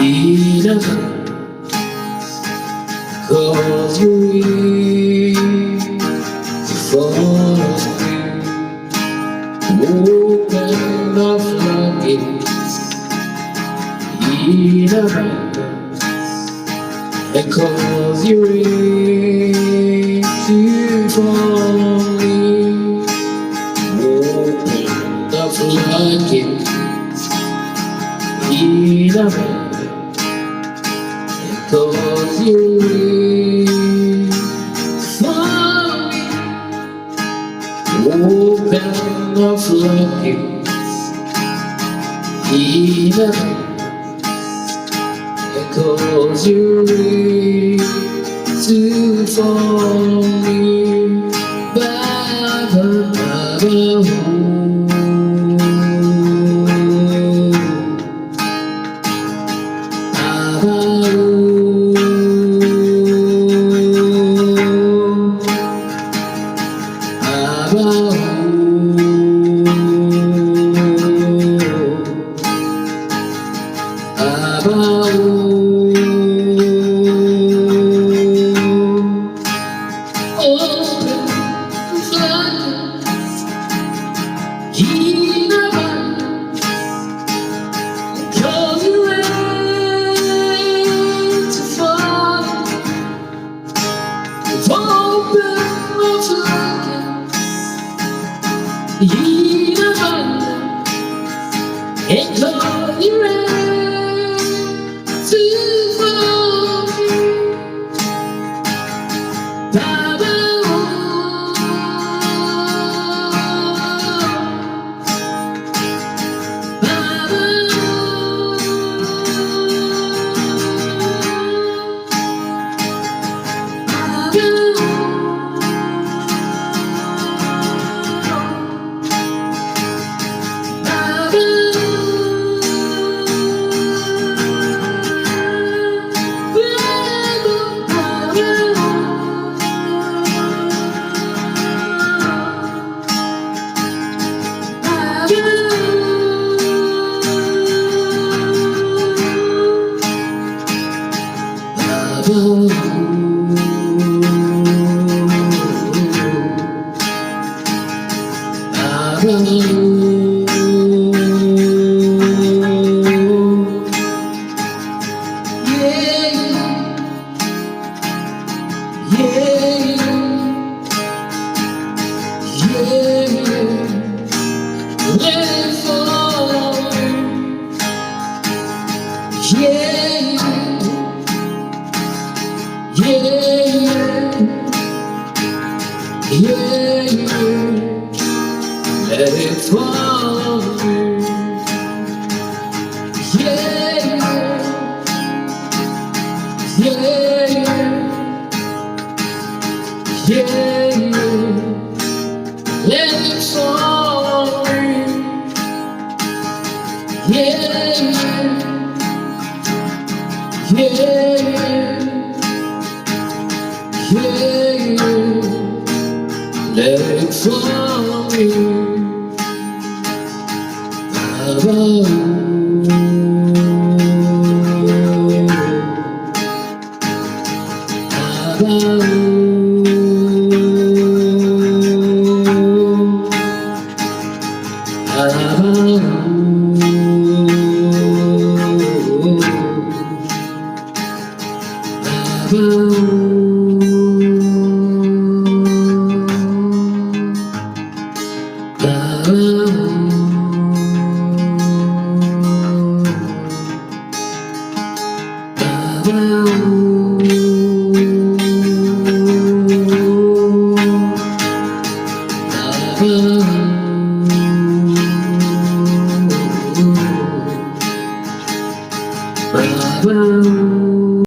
Enough, cause you're in for open the floodgates. Enough, and cause you're in to follow me. Open the floodgates. Enough. Cause you wait for me. Open the floodgates. Enough. Cause you wait to follow me. Ba-ba-ba-ba. And all you're to follow me. Baba, Let it follow me. Yeah, yeah, yeah. Let it follow me. Yeah, yeah, yeah. Let it follow me. Well,